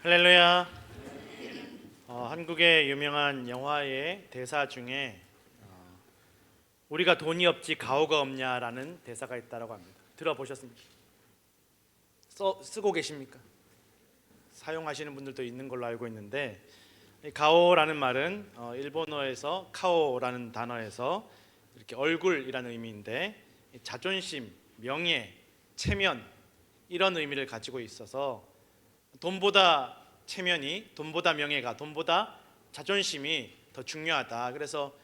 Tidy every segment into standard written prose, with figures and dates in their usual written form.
할렐루야. 한국의 유명한 영화의 대사 중에 우리가 돈이 없지 가오가 없냐라는 대사가 있다고 합니다. 들어보셨습니까? 쓰고 계십니까? 사용하시는 분들도 있는 걸로 알고 있는데, 가오라는 말은 일본어에서 카오라는 단어에서 이렇게 얼굴이라는 의미인데, 자존심, 명예, 체면 이런 의미를 가지고 있어서 돈보다 체면이, 돈보다 명예가, 돈보다 자존심이 더 중요하다. 그래서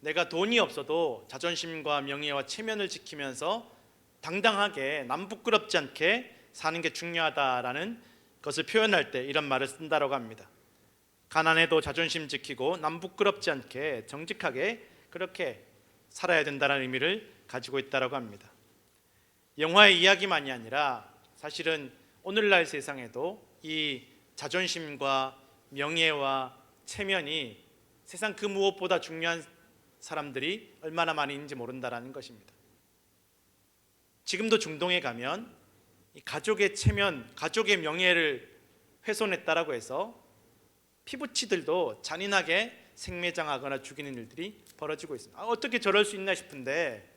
내가 돈이 없어도 자존심과 명예와 체면을 지키면서 당당하게 남 부끄럽지 않게 사는 게 중요하다라는 것을 표현할 때 이런 말을 쓴다고 합니다. 가난해도 자존심 지키고 남 부끄럽지 않게 정직하게 그렇게 살아야 된다는 의미를 가지고 있다고 합니다. 영화의 이야기만이 아니라 사실은 오늘날 세상에도 이 자존심과 명예와 체면이 세상 그 무엇보다 중요한 사람들이 얼마나 많이 있는지 모른다라는 것입니다. 지금도 중동에 가면 이 가족의 체면, 가족의 명예를 훼손했다라고 해서 피부치들도 잔인하게 생매장하거나 죽이는 일들이 벌어지고 있습니다. 어떻게 저럴 수 있나 싶은데,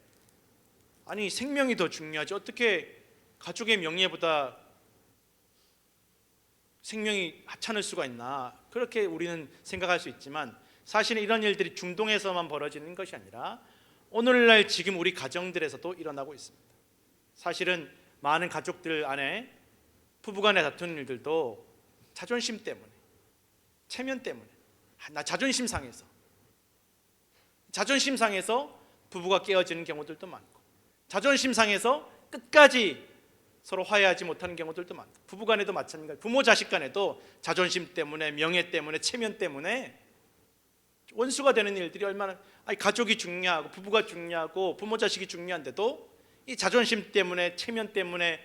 아니 생명이 더 중요하지 어떻게 가족의 명예보다 생명이 하찮을 수가 있나, 그렇게 우리는 생각할 수 있지만 사실은 이런 일들이 중동에서만 벌어지는 것이 아니라 오늘날 지금 우리 가정들에서도 일어나고 있습니다. 사실은 많은 가족들 안에 부부간에 다투는 일들도 자존심 때문에, 체면 때문에, 나 자존심 상해서 부부가 깨어지는 경우들도 많고, 자존심 상해서 끝까지 서로 화해하지 못하는 경우들도 많고, 부부간에도 마찬가지, 부모 자식 간에도 자존심 때문에, 명예 때문에, 체면 때문에 원수가 되는 일들이 얼마나, 가족이 중요하고 부부가 중요하고 부모 자식이 중요한데도 이 자존심 때문에, 체면 때문에,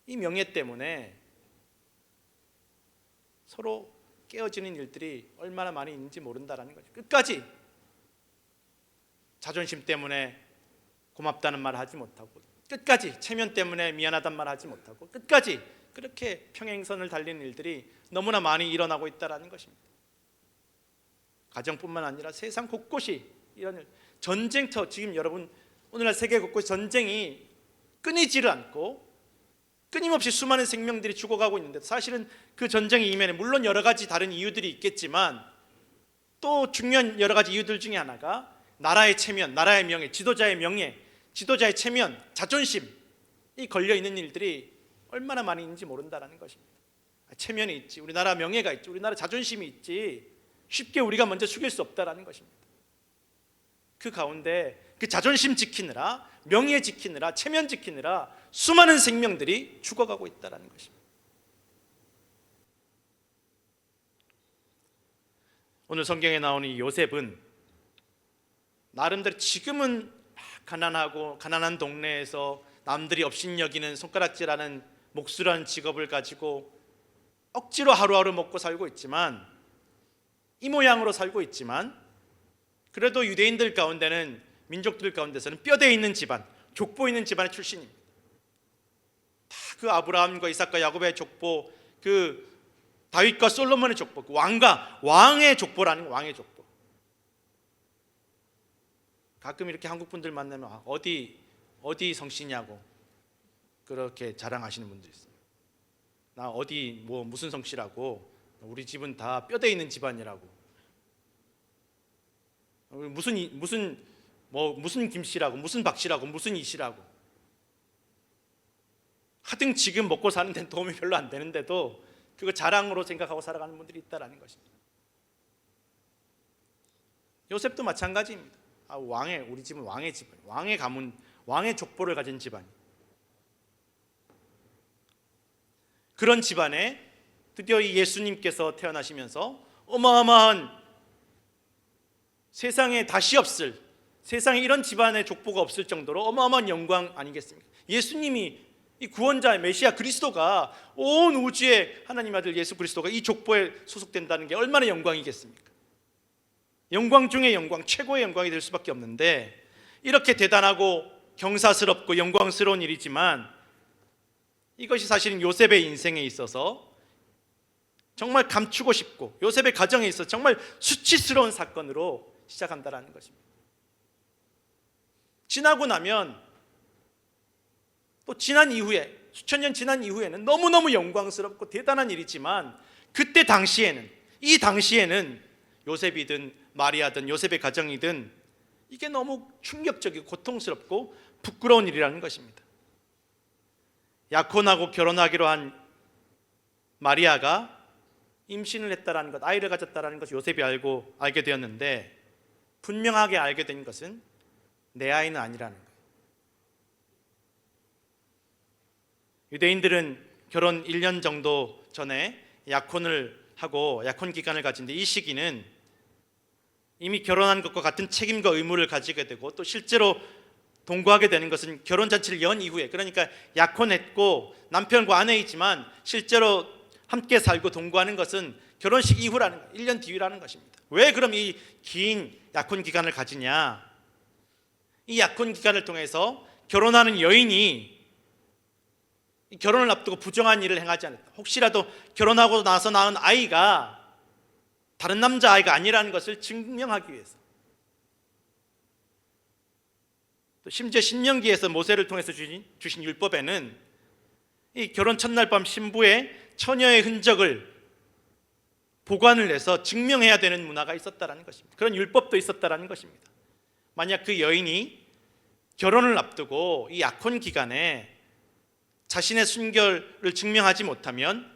이 명예 때문에 서로 깨어지는 일들이 얼마나 많이 있는지 모른다라는 거죠. 끝까지 자존심 때문에 고맙다는 말 하지 못하고, 끝까지 체면 때문에 미안하단 말 하지 못하고, 끝까지 그렇게 평행선을 달리는 일들이 너무나 많이 일어나고 있다는 것입니다. 가정뿐만 아니라 세상 곳곳이 이런 일, 전쟁터, 지금 여러분 오늘날 세계 곳곳 전쟁이 끊이지를 않고 끊임없이 수많은 생명들이 죽어가고 있는데, 사실은 그 전쟁의 이면에 물론 여러 가지 다른 이유들이 있겠지만 또 중요한 여러 가지 이유들 중에 하나가 나라의 체면, 나라의 명예, 지도자의 명예, 지도자의 체면, 자존심이 걸려있는 일들이 얼마나 많이 있는지 모른다는 것입니다. 체면이 있지, 우리나라 명예가 있지, 우리나라 자존심이 있지 쉽게 우리가 먼저 숙일 수 없다는 것입니다. 그 가운데 그 자존심 지키느라, 명예 지키느라, 체면 지키느라 수많은 생명들이 죽어가고 있다는 것입니다. 오늘 성경에 나오는 이 요셉은 나름대로 지금은 가난하고 가난한 동네에서 남들이 업신여기는 손가락질하는 목수라는 직업을 가지고 억지로 하루하루 먹고 살고 있지만, 이 모양으로 살고 있지만, 그래도 유대인들 가운데는, 민족들 가운데서는 뼈대 있는 집안, 족보 있는 집안의 출신입니다. 다 그 아브라함과 이삭과 야곱의 족보, 그 다윗과 솔로몬의 족보, 그 왕의 족보라는, 왕의 족보. 가끔 이렇게 한국 분들 만나면 어디 성씨냐고 그렇게 자랑하시는 분도 있어요. 나 어디 무슨 성씨라고, 우리 집은 다 뼈대 있는 집안이라고, 무슨 김씨라고, 무슨 박씨라고, 무슨 이씨라고. 하등 지금 먹고 사는 데는 도움이 별로 안 되는데도 그거 자랑으로 생각하고 살아가는 분들이 있다는 것입니다. 요셉도 마찬가지입니다. 우리 집은 왕의 집안, 왕의 가문, 왕의 족보를 가진 집안. 그런 집안에 드디어 이 예수님께서 태어나시면서 어마어마한, 세상에 다시 없을, 세상에 이런 집안의 족보가 없을 정도로 어마어마한 영광 아니겠습니까? 예수님이, 이 구원자 메시아 그리스도가, 온 우주의 하나님 아들 예수 그리스도가 이 족보에 소속된다는 게 얼마나 영광이겠습니까? 영광 중에 영광, 최고의 영광이 될 수밖에 없는데, 이렇게 대단하고 경사스럽고 영광스러운 일이지만 이것이 사실은 요셉의 인생에 있어서 정말 감추고 싶고 요셉의 가정에 있어 정말 수치스러운 사건으로 시작한다라는 것입니다. 지나고 나면 또 지난 이후에 수천 년 지난 이후에는 너무너무 영광스럽고 대단한 일이지만 그때 당시에는 이 당시에는 요셉이든 마리아든 요셉의 가정이든 이게 너무 충격적이고 고통스럽고 부끄러운 일이라는 것입니다. 약혼하고 결혼하기로 한 마리아가 임신을 했다라는 것, 아이를 가졌다라는 것을 요셉이 알게 되었는데 분명하게 알게 된 것은 내 아이는 아니라는 거예요. 유대인들은 결혼 1년 정도 전에 약혼을 하고 약혼 기간을 가진데 이 시기는 이미 결혼한 것과 같은 책임과 의무를 가지게 되고 또 실제로 동거하게 되는 것은 결혼잔치를 연 이후에, 그러니까 약혼했고 남편과 아내이지만 실제로 함께 살고 동거하는 것은 결혼식 이후라는 거예요. 1년 뒤라는 것입니다. 왜 그럼 이 긴 약혼 기간을 가지냐? 이 약혼 기간을 통해서 결혼하는 여인이 결혼을 앞두고 부정한 일을 행하지 않았다, 혹시라도 결혼하고 나서 낳은 아이가 다른 남자아이가 아니라는 것을 증명하기 위해서, 또 심지어 신명기에서 모세를 통해서 주신 율법에는 이 결혼 첫날 밤 신부의 처녀의 흔적을 보관을 해서 증명해야 되는 문화가 있었다라는 것입니다. 그런 율법도 있었다라는 것입니다. 만약 그 여인이 결혼을 앞두고 이 약혼 기간에 자신의 순결을 증명하지 못하면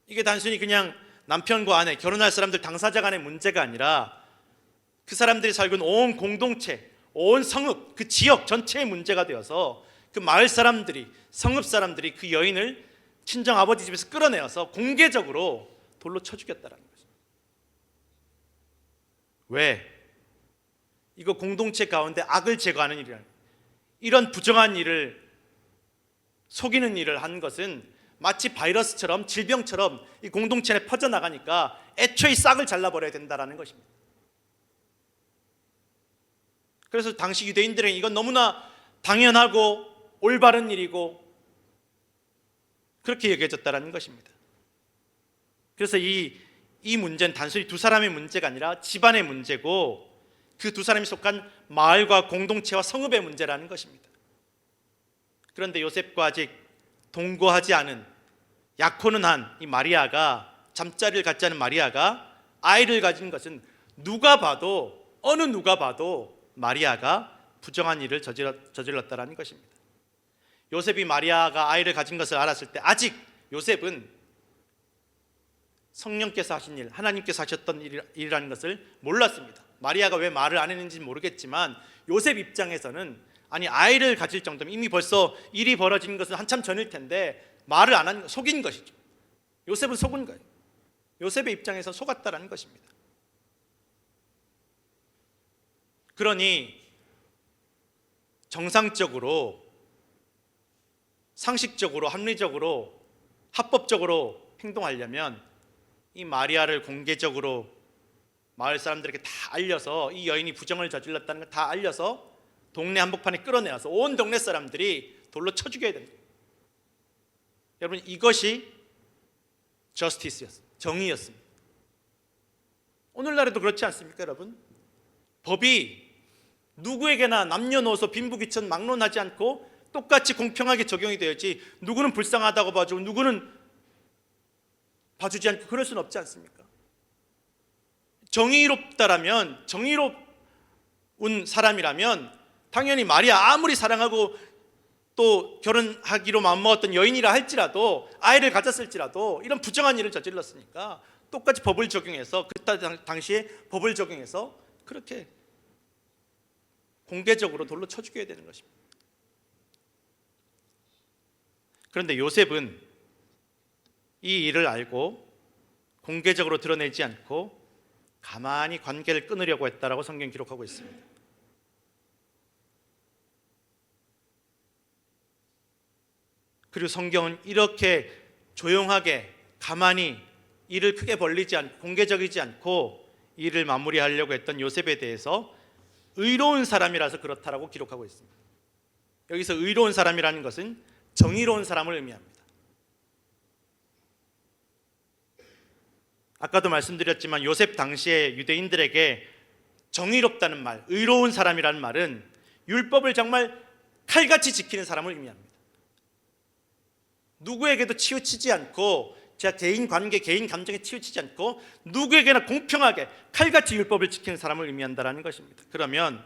이게 단순히 그냥 남편과 아내, 결혼할 사람들 당사자 간의 문제가 아니라 그 사람들이 살고 있는 온 공동체, 온 성읍, 그 지역 전체의 문제가 되어서 그 마을 사람들이, 성읍 사람들이 그 여인을 친정 아버지 집에서 끌어내어서 공개적으로 돌로 쳐 죽였다라는 거죠. 왜? 이거 공동체 가운데 악을 제거하는 일이라는 거예요. 이런 부정한 일을, 속이는 일을 한 것은 마치 바이러스처럼, 질병처럼 이 공동체 내 퍼져나가니까 애초에 싹을 잘라버려야 된다는 것입니다. 그래서 당시 유대인들에게 이건 너무나 당연하고 올바른 일이고 그렇게 여겨졌다는 것입니다. 그래서 이 문제는 단순히 두 사람의 문제가 아니라 집안의 문제고 그 두 사람이 속한 마을과 공동체와 성읍의 문제라는 것입니다. 그런데 요셉과 아직 동거하지 않은, 약혼은 한 이 마리아가, 잠자리를 갖지 않은 마리아가 아이를 가진 것은 누가 봐도, 어느 누가 봐도 마리아가 부정한 일을 저질렀다는 것입니다. 요셉이 마리아가 아이를 가진 것을 알았을 때 아직 요셉은 성령께서 하신 일, 하나님께서 하셨던 일이라는 것을 몰랐습니다. 마리아가 왜 말을 안 했는지는 모르겠지만 요셉 입장에서는 아니 아이를 가질 정도면 이미 벌써 일이 벌어진 것은 한참 전일 텐데 말을 안 한, 속인 것이죠. 요셉은 속은 거예요. 요셉의 입장에서 속았다라는 것입니다. 그러니 정상적으로, 상식적으로, 합리적으로, 합법적으로 행동하려면 이 마리아를 공개적으로 마을 사람들에게 다 알려서 이 여인이 부정을 저질렀다는 걸 다 알려서 동네 한복판에 끌어내어서 온 동네 사람들이 돌로 쳐 죽여야 됩니다. 여러분, 이것이 저스티스였습니다. 정의였습니다. 오늘날에도 그렇지 않습니까, 여러분? 법이 누구에게나 남녀노소 빈부귀천 막론하지 않고 똑같이 공평하게 적용이 되어야지, 누구는 불쌍하다고 봐주고 누구는 봐주지 않고 그럴 수는 없지 않습니까? 정의롭다라면, 정의로운 사람이라면 당연히 마리아 아무리 사랑하고 또 결혼하기로 마음먹었던 여인이라 할지라도, 아이를 가졌을지라도 이런 부정한 일을 저질렀으니까 똑같이 법을 적용해서, 그때 당시에 법을 적용해서 그렇게 공개적으로 돌로 쳐 죽여야 되는 것입니다. 그런데 요셉은 이 일을 알고 공개적으로 드러내지 않고 가만히 관계를 끊으려고 했다라고 성경 기록하고 있습니다. 그리고 성경은 이렇게 조용하게 가만히 일을 크게 벌리지 않고 공개적이지 않고 일을 마무리하려고 했던 요셉에 대해서 의로운 사람이라서 그렇다라고 기록하고 있습니다. 여기서 의로운 사람이라는 것은 정의로운 사람을 의미합니다. 아까도 말씀드렸지만 요셉 당시에 유대인들에게 정의롭다는 말, 의로운 사람이라는 말은 율법을 정말 칼같이 지키는 사람을 의미합니다. 누구에게도 치우치지 않고, 제가 개인 관계, 개인 감정에 치우치지 않고 누구에게나 공평하게 칼같이 율법을 지키는 사람을 의미한다는 것입니다. 그러면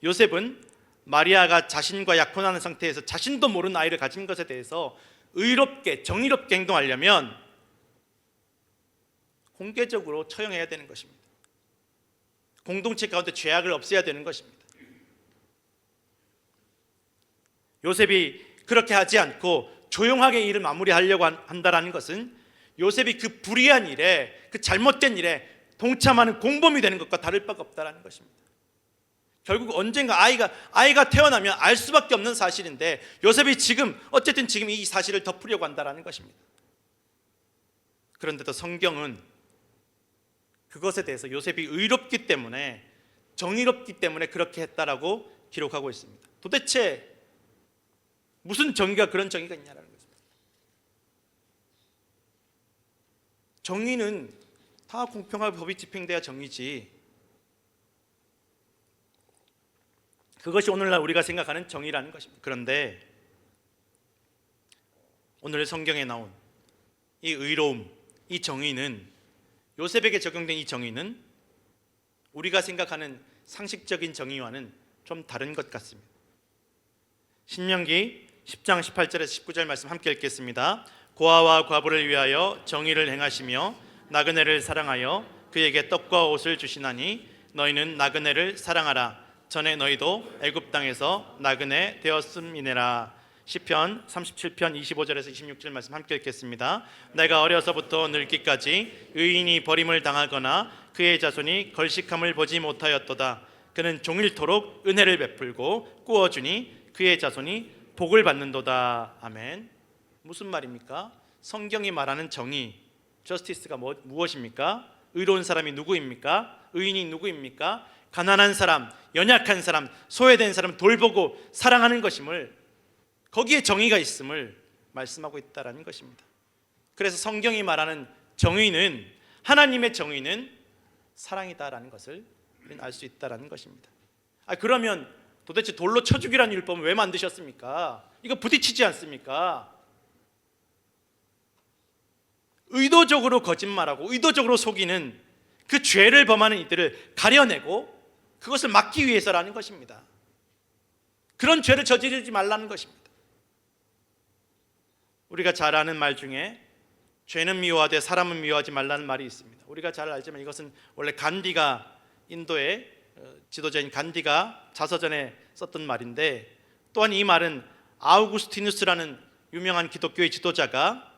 요셉은 마리아가 자신과 약혼하는 상태에서 자신도 모르는 아이를 가진 것에 대해서 의롭게, 정의롭게 행동하려면 공개적으로 처형해야 되는 것입니다. 공동체 가운데 죄악을 없애야 되는 것입니다. 요셉이 그렇게 하지 않고 조용하게 일을 마무리하려고 한다는 것은 요셉이 그 불의한 일에, 그 잘못된 일에 동참하는 공범이 되는 것과 다를 바가 없다는 것입니다. 결국 언젠가 아이가 태어나면 알 수밖에 없는 사실인데 요셉이 어쨌든 지금 이 사실을 덮으려고 한다는 것입니다. 그런데도 성경은 그것에 대해서 요셉이 의롭기 때문에, 정의롭기 때문에 그렇게 했다라고 기록하고 있습니다. 도대체 무슨 정의가, 그런 정의가 있냐라는 것입니다. 정의는 다 공평한 법이 집행돼야 정의지, 그것이 오늘날 우리가 생각하는 정의라는 것입니다. 그런데 오늘 성경에 나온 이 의로움, 이 정의는, 요셉에게 적용된 이 정의는 우리가 생각하는 상식적인 정의와는 좀 다른 것 같습니다. 신명기 10장 18절에서 19절 말씀 함께 읽겠습니다. 고아와 과부를 위하여 정의를 행하시며 나그네를 사랑하여 그에게 떡과 옷을 주시나니 너희는 나그네를 사랑하라. 전에 너희도 애굽 땅에서 나그네 되었음이니라. 시편 37편 25절에서 26절 말씀 함께 읽겠습니다. 내가 어려서부터 늙기까지 의인이 버림을 당하거나 그의 자손이 걸식함을 보지 못하였도다. 그는 종일토록 은혜를 베풀고 꾸어주니 그의 자손이 복을 받는도다. 아멘. 무슨 말입니까? 성경이 말하는 정의, 저스티스가 무엇입니까? 의로운 사람이 누구입니까? 의인이 누구입니까? 가난한 사람, 연약한 사람, 소외된 사람 돌보고 사랑하는 것임을, 거기에 정의가 있음을 말씀하고 있다는 것입니다. 그래서 성경이 말하는 정의는, 하나님의 정의는 사랑이다라는 것을 알 수 있다는 것입니다. 그러면 도대체 돌로 쳐 죽이라는 율법은 왜 만드셨습니까? 이거 부딪히지 않습니까? 의도적으로 거짓말하고 의도적으로 속이는 그 죄를 범하는 이들을 가려내고 그것을 막기 위해서라는 것입니다. 그런 죄를 저지르지 말라는 것입니다. 우리가 잘 아는 말 중에 죄는 미워하되 사람은 미워하지 말라는 말이 있습니다. 우리가 잘 알지만 이것은 원래 간디가, 인도의 지도자인 간디가 자서전에 썼던 말인데, 또한 이 말은 아우구스티누스라는 유명한 기독교의 지도자가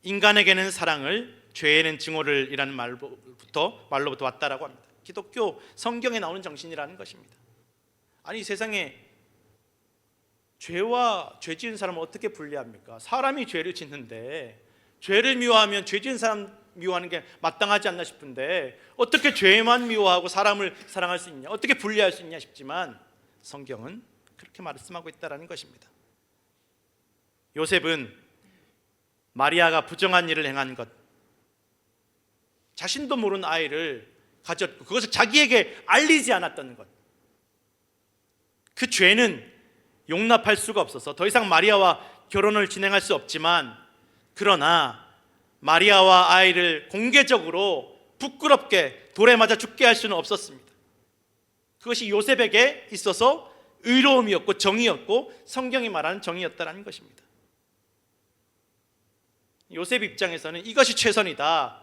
인간에게는 사랑을, 죄에는 증오를 이라는 말로부터 왔다라고 합니다. 기독교 성경에 나오는 정신이라는 것입니다. 아니, 세상에 죄와 죄 지은 사람을 어떻게 분리합니까? 사람이 죄를 짓는데 죄를 미워하면 죄 지은 사람 미워하는 게 마땅하지 않나 싶은데 어떻게 죄만 미워하고 사람을 사랑할 수 있냐, 어떻게 분리할 수 있냐 싶지만 성경은 그렇게 말씀하고 있다는 것입니다. 요셉은 마리아가 부정한 일을 행한 것, 자신도 모르는 아이를 가졌고 그것을 자기에게 알리지 않았던 것, 그 죄는 용납할 수가 없어서 더 이상 마리아와 결혼을 진행할 수 없지만, 그러나 마리아와 아이를 공개적으로 부끄럽게 돌에 맞아 죽게 할 수는 없었습니다. 그것이 요셉에게 있어서 의로움이었고 정의였고 성경이 말하는 정의였다는 것입니다. 요셉 입장에서는 이것이 최선이다,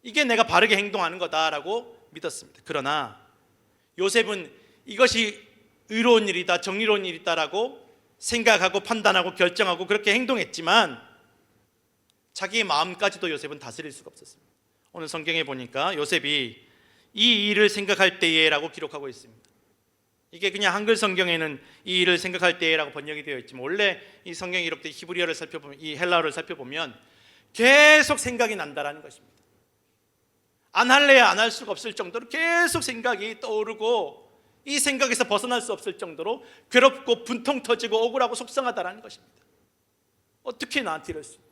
이게 내가 바르게 행동하는 거다라고 믿었습니다. 그러나 요셉은 이것이 의로운 일이다, 정의로운 일이다라고 생각하고 판단하고 결정하고 그렇게 행동했지만 자기의 마음까지도 요셉은 다스릴 수가 없었습니다. 오늘 성경에 보니까 요셉이 이 일을 생각할 때에라고 기록하고 있습니다. 이게 그냥 한글 성경에는 이 일을 생각할 때에라고 번역이 되어 있지만 원래 이 성경이 이렇게 히브리어를 살펴보면, 이 헬라어를 살펴보면 계속 생각이 난다라는 것입니다. 안 할래야 안 할 수가 없을 정도로 계속 생각이 떠오르고 이 생각에서 벗어날 수 없을 정도로 괴롭고 분통 터지고 억울하고 속상하다라는 것입니다. 어떻게 나한테 이럴 수 있냐,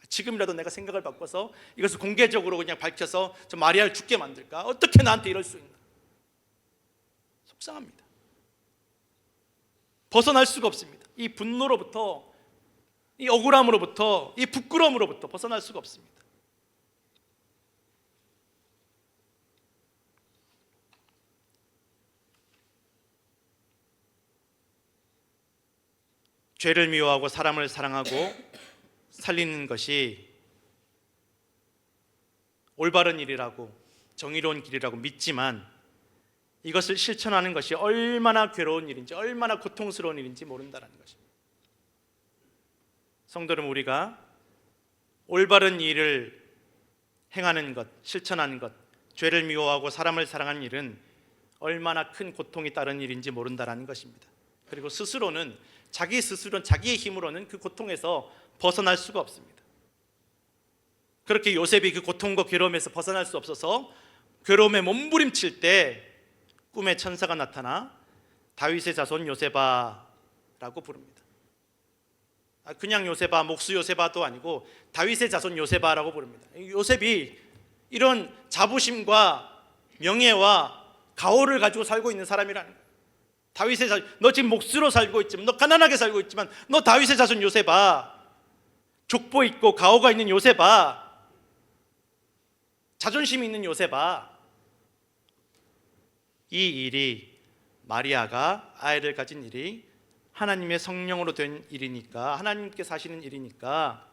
지금이라도 내가 생각을 바꿔서 이것을 공개적으로 그냥 밝혀서 저 마리아를 죽게 만들까? 어떻게 나한테 이럴 수 있나? 속상합니다. 벗어날 수가 없습니다. 이 분노로부터, 이 억울함으로부터, 이 부끄러움으로부터 벗어날 수가 없습니다. 죄를 미워하고 사람을 사랑하고 살리는 것이 올바른 일이라고, 정의로운 길이라고 믿지만 이것을 실천하는 것이 얼마나 괴로운 일인지, 얼마나 고통스러운 일인지 모른다는 것입니다. 성도 여러분, 우리가 올바른 일을 행하는 것, 실천하는 것, 죄를 미워하고 사람을 사랑하는 일은 얼마나 큰 고통이 따른 일인지 모른다는 것입니다. 그리고 자기 스스로는 자기의 힘으로는 그 고통에서 벗어날 수가 없습니다. 그렇게 요셉이 그 고통과 괴로움에서 벗어날 수 없어서 괴로움에 몸부림칠 때 꿈에 천사가 나타나 다윗의 자손 요세바라고 부릅니다. 그냥 요세바, 목수 요세바도 아니고 다윗의 자손 요세바라고 부릅니다. 요셉이 이런 자부심과 명예와 가오를 가지고 살고 있는 사람이라는 거예요. 다윗의 자손, 너 지금 목수로 살고 있지만, 너 가난하게 살고 있지만, 너 다윗의 자손 요세바, 족보 있고 가오가 있는 요세바, 자존심이 있는 요세바. 이 일이, 마리아가 아이를 가진 일이 하나님의 성령으로 된 일이니까, 하나님께 사시는 일이니까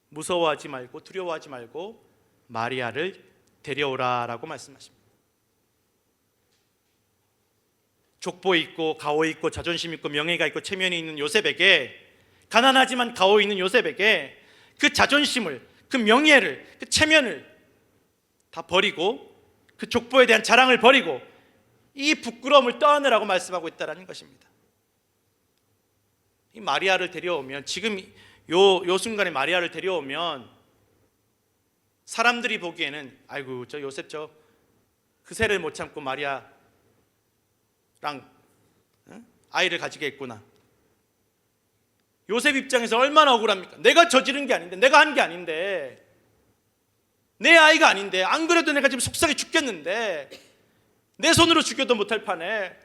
무서워하지 말고 두려워하지 말고 마리아를 데려오라라고 말씀하십니다. 족보 있고 가오 있고 자존심 있고 명예가 있고 체면이 있는 요셉에게, 가난하지만 가오 있는 요셉에게 그 자존심을, 그 명예를, 그 체면을 다 버리고, 그 족보에 대한 자랑을 버리고 이 부끄러움을 떠안으라고 말씀하고 있다는 것입니다. 이 마리아를 데려오면, 지금 요 순간에 마리아를 데려오면 사람들이 보기에는 아이고 저 요셉 저 그새를 못 참고 마리아랑 아이를 가지겠구나. 요셉 입장에서 얼마나 억울합니까? 내가 저지른 게 아닌데, 내가 한 게 아닌데, 내 아이가 아닌데, 안 그래도 내가 지금 속상해 죽겠는데 내 손으로 죽여도 못할 판에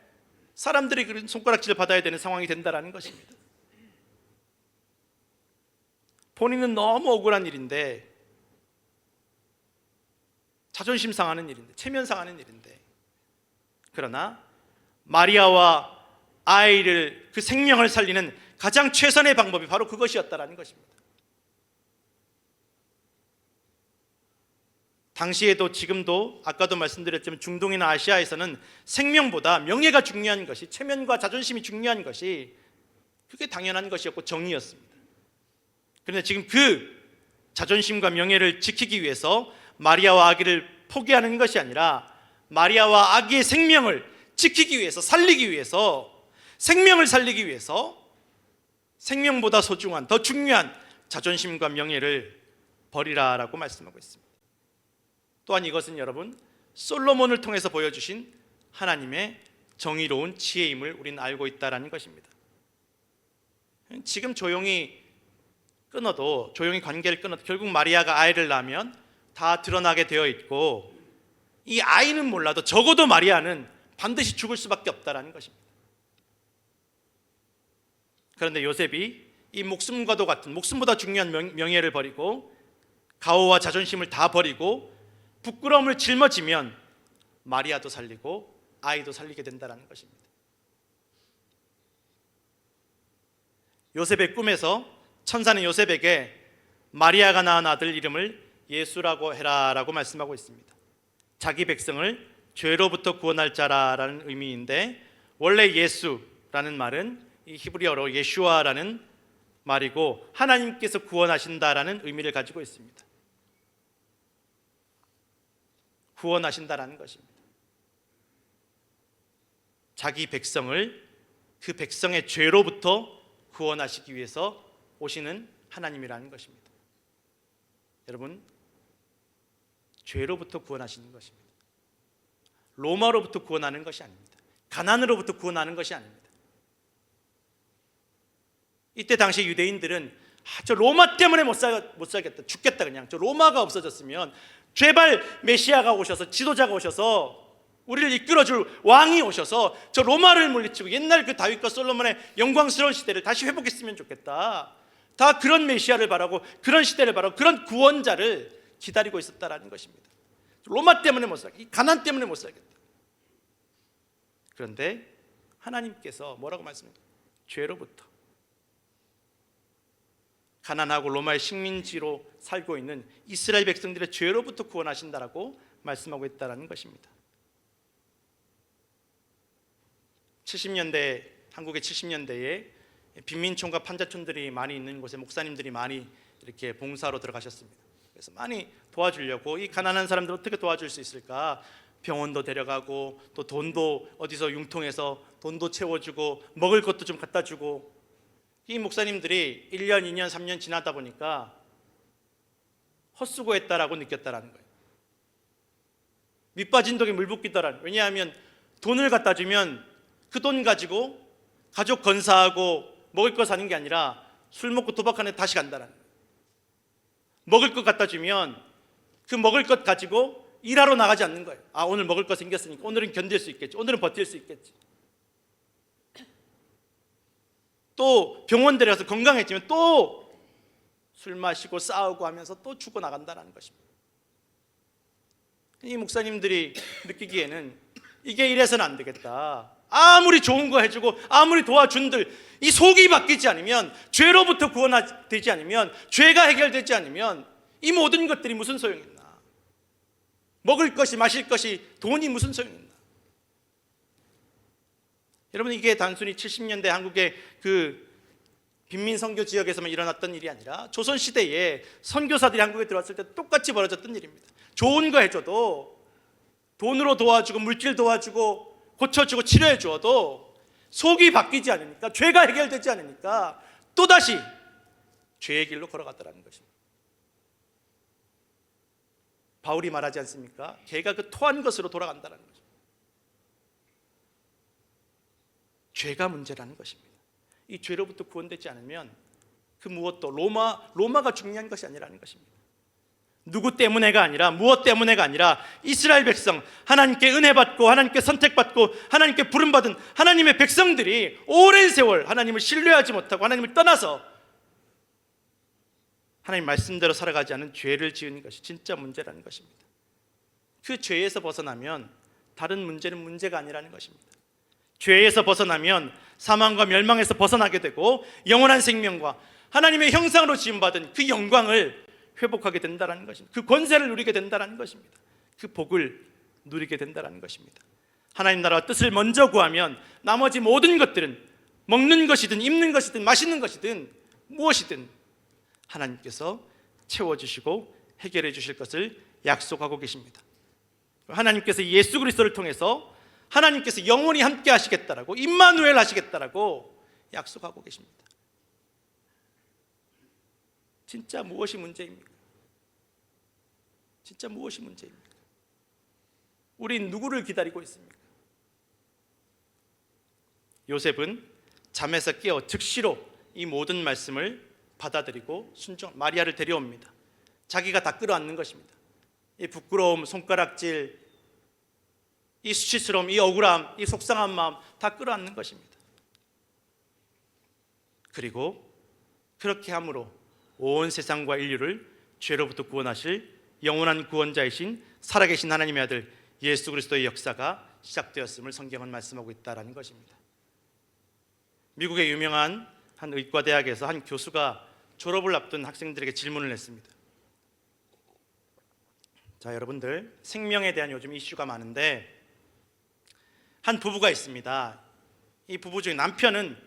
사람들이 그런 손가락질을 받아야 되는 상황이 된다는 것입니다. 본인은 너무 억울한 일인데, 자존심 상하는 일인데, 체면 상하는 일인데, 그러나 마리아와 아이를, 그 생명을 살리는 가장 최선의 방법이 바로 그것이었다는 것입니다. 당시에도 지금도 아까도 말씀드렸지만 중동이나 아시아에서는 생명보다 명예가 중요한 것이, 체면과 자존심이 중요한 것이, 그게 당연한 것이었고 정의였습니다. 그런데 지금 그 자존심과 명예를 지키기 위해서 마리아와 아기를 포기하는 것이 아니라 마리아와 아기의 생명을 지키기 위해서, 살리기 위해서, 생명을 살리기 위해서 생명보다 소중한, 더 중요한 자존심과 명예를 버리라라고 말씀하고 있습니다. 또한 이것은 여러분, 솔로몬을 통해서 보여주신 하나님의 정의로운 지혜임을 우리는 알고 있다는 것입니다. 지금 조용히 관계를 끊어도 결국 마리아가 아이를 낳으면 다 드러나게 되어 있고, 이 아이는 몰라도 적어도 마리아는 반드시 죽을 수밖에 없다는 것입니다. 그런데 요셉이 이 목숨과도 같은, 목숨보다 중요한 명예를 버리고 가오와 자존심을 다 버리고 부끄러움을 짊어지면 마리아도 살리고 아이도 살리게 된다는 것입니다. 요셉의 꿈에서 천사는 요셉에게 마리아가 낳은 아들 이름을 예수라고 해라라고 말씀하고 있습니다. 자기 백성을 죄로부터 구원할 자라라는 의미인데, 원래 예수라는 말은 이 히브리어로 예슈아라는 말이고 하나님께서 구원하신다라는 의미를 가지고 있습니다. 구원하신다라는 것입니다. 자기 백성을, 그 백성의 죄로부터 구원하시기 위해서 오시는 하나님이라는 것입니다. 여러분, 죄로부터 구원하시는 것입니다. 로마로부터 구원하는 것이 아닙니다. 가난으로부터 구원하는 것이 아닙니다. 이때 당시 유대인들은 저 로마 때문에 못 살겠다, 죽겠다. 그냥 저 로마가 없어졌으면, 제발 메시아가 오셔서, 지도자가 오셔서, 우리를 이끌어줄 왕이 오셔서 저 로마를 물리치고 옛날 그 다윗과 솔로몬의 영광스러운 시대를 다시 회복했으면 좋겠다. 다 그런 메시아를 바라고, 그런 시대를 바라고, 그런 구원자를 기다리고 있었다라는 것입니다. 로마 때문에 못 살겠다, 이 가난 때문에 못 살겠다. 그런데 하나님께서 뭐라고 말씀합니까? 죄로부터, 가난하고 로마의 식민지로 살고 있는 이스라엘 백성들의 죄로부터 구원하신다라고 말씀하고 있다는 것입니다. 70년대, 한국의 70년대에 빈민촌과 판자촌들이 많이 있는 곳에 목사님들이 많이 이렇게 봉사로 들어가셨습니다. 그래서 많이 도와주려고, 이 가난한 사람들 어떻게 도와줄 수 있을까, 병원도 데려가고, 또 돈도 어디서 융통해서 돈도 채워주고, 먹을 것도 좀 갖다 주고. 이 목사님들이 1년, 2년, 3년 지나다 보니까 헛수고했다라고 느꼈다라는 거예요. 밑빠진 독에 물 붓기더라는. 왜냐하면 돈을 갖다 주면 그 돈 가지고 가족 건사하고 먹을 거 사는 게 아니라 술 먹고 도박하는 데 다시 간다라는 거예요. 먹을 것 갖다 주면 그 먹을 것 가지고 일하러 나가지 않는 거예요. 아, 오늘 먹을 거 생겼으니까 오늘은 견딜 수 있겠지, 오늘은 버틸 수 있겠지. 또 병원 데려가서 건강해지면 또 술 마시고 싸우고 하면서 또 죽어 나간다는 것입니다. 이 목사님들이 느끼기에는 이게 이래서는 안 되겠다. 아무리 좋은 거 해주고 아무리 도와준들, 이 속이 바뀌지 않으면, 죄로부터 구원되지 않으면, 죄가 해결되지 않으면 이 모든 것들이 무슨 소용이 있나? 먹을 것이, 마실 것이, 돈이 무슨 소용이 있나? 여러분, 이게 단순히 70년대 한국의 그 빈민 선교 지역에서만 일어났던 일이 아니라 조선시대에 선교사들이 한국에 들어왔을 때 똑같이 벌어졌던 일입니다. 좋은 거 해줘도, 돈으로 도와주고 물질 도와주고 고쳐주고 치료해 주어도 속이 바뀌지 않으니까, 죄가 해결되지 않으니까 또다시 죄의 길로 걸어갔다는 것입니다. 바울이 말하지 않습니까? 걔가 그 토한 것으로 돌아간다는 거죠. 죄가 문제라는 것입니다. 이 죄로부터 구원되지 않으면 그 무엇도, 로마가 중요한 것이 아니라는 것입니다. 누구 때문에가 아니라, 무엇 때문에가 아니라, 이스라엘 백성, 하나님께 은혜 받고 하나님께 선택받고 하나님께 부름받은 하나님의 백성들이 오랜 세월 하나님을 신뢰하지 못하고 하나님을 떠나서 하나님 말씀대로 살아가지 않은 죄를 지은 것이 진짜 문제라는 것입니다. 그 죄에서 벗어나면 다른 문제는 문제가 아니라는 것입니다. 죄에서 벗어나면 사망과 멸망에서 벗어나게 되고 영원한 생명과 하나님의 형상으로 지음받은 그 영광을 회복하게 된다는 것입니다. 그 권세를 누리게 된다는 것입니다. 그 복을 누리게 된다는 것입니다. 하나님 나라와 뜻을 먼저 구하면 나머지 모든 것들은, 먹는 것이든 입는 것이든 마시는 것이든 무엇이든 하나님께서 채워주시고 해결해 주실 것을 약속하고 계십니다. 하나님께서 예수 그리스도를 통해서 하나님께서 영원히 함께 하시겠다라고, 임마누엘 하시겠다라고 약속하고 계십니다. 진짜 무엇이 문제입니까? 진짜 무엇이 문제입니까? 우린 누구를 기다리고 있습니까? 요셉은 잠에서 깨어 즉시로 이 모든 말씀을 받아들이고 마리아를 데려옵니다. 자기가 다 끌어안는 것입니다. 이 부끄러움, 손가락질, 이 수치스러움, 이 억울함, 이 속상한 마음 다 끌어안는 것입니다. 그리고 그렇게 함으로 온 세상과 인류를 죄로부터 구원하실 영원한 구원자이신 살아계신 하나님의 아들 예수 그리스도의 역사가 시작되었음을 성경은 말씀하고 있다는 것입니다. 미국의 유명한 한 의과대학에서 한 교수가 졸업을 앞둔 학생들에게 질문을 했습니다. 자, 여러분들, 생명에 대한 요즘 이슈가 많은데 한 부부가 있습니다. 이 부부 중에 남편은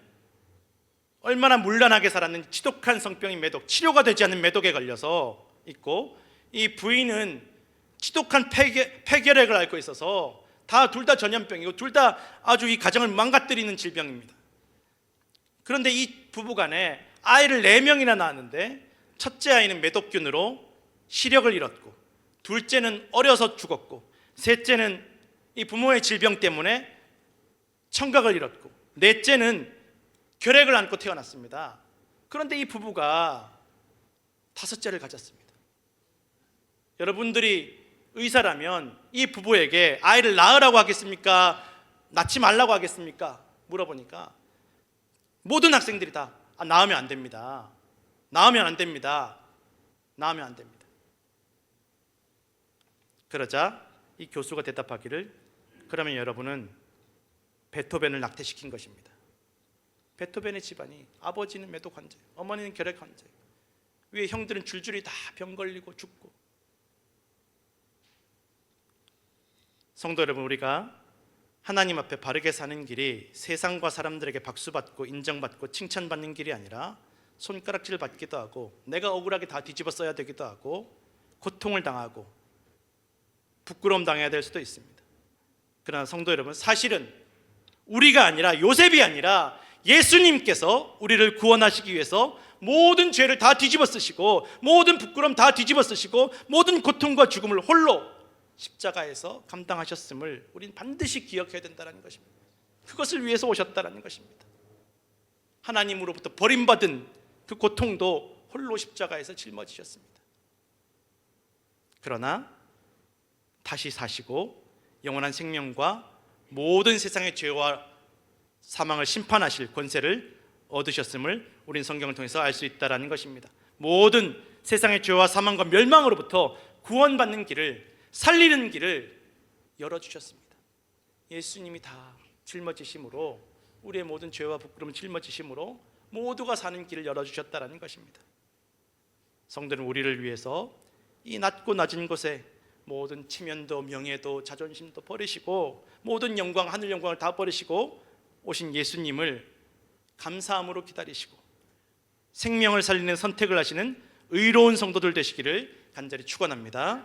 얼마나 문란하게 살았는지 지독한 성병인 매독, 치료가 되지 않는 매독에 걸려서 있고, 이 부인은 지독한 폐결핵을 앓고 있어서 둘 다 전염병이고 둘 다 아주 이 가정을 망가뜨리는 질병입니다. 그런데 이 부부간에 아이를 4명이나 낳았는데 첫째 아이는 매독균으로 시력을 잃었고, 둘째는 어려서 죽었고, 셋째는 이 부모의 질병 때문에 청각을 잃었고, 넷째는 결핵을 안고 태어났습니다. 그런데 이 부부가 5째를 가졌습니다. 여러분들이 의사라면 이 부부에게 아이를 낳으라고 하겠습니까? 낳지 말라고 하겠습니까? 물어보니까 모든 학생들이 다 낳으면 안 됩니다. 낳으면 안 됩니다. 낳으면 안 됩니다. 그러자 이 교수가 대답하기를, 그러면 여러분은 베토벤을 낙태시킨 것입니다. 베토벤의 집안이 아버지는 매독 환자예요. 어머니는 결핵 환자예요. 위에 형들은 줄줄이 다 병 걸리고 죽고. 성도 여러분, 우리가 하나님 앞에 바르게 사는 길이 세상과 사람들에게 박수받고 인정받고 칭찬받는 길이 아니라 손가락질 받기도 하고 내가 억울하게 다 뒤집어 써야 되기도 하고 고통을 당하고 부끄러움 당해야 될 수도 있습니다. 그러나 성도 여러분, 사실은 우리가 아니라, 요셉이 아니라 예수님께서 우리를 구원하시기 위해서 모든 죄를 다 뒤집어 쓰시고 모든 부끄러움 다 뒤집어 쓰시고 모든 고통과 죽음을 홀로 십자가에서 감당하셨음을 우리는 반드시 기억해야 된다는 것입니다. 그것을 위해서 오셨다는 것입니다. 하나님으로부터 버림받은 그 고통도 홀로 십자가에서 짊어지셨습니다. 그러나 다시 사시고 영원한 생명과 모든 세상의 죄와 사망을 심판하실 권세를 얻으셨음을 우린 성경을 통해서 알 수 있다는 것입니다. 모든 세상의 죄와 사망과 멸망으로부터 구원받는 길을, 살리는 길을 열어주셨습니다. 예수님이 다 짊어지심으로, 우리의 모든 죄와 부끄러움을 짊어지심으로 모두가 사는 길을 열어주셨다는 것입니다. 성도는 우리를 위해서 이 낮고 낮은 곳에 모든 치면도 명예도 자존심도 버리시고 모든 영광, 하늘 영광을 다 버리시고 오신 예수님을 감사함으로 기다리시고 생명을 살리는 선택을 하시는 의로운 성도들 되시기를 간절히 축원합니다.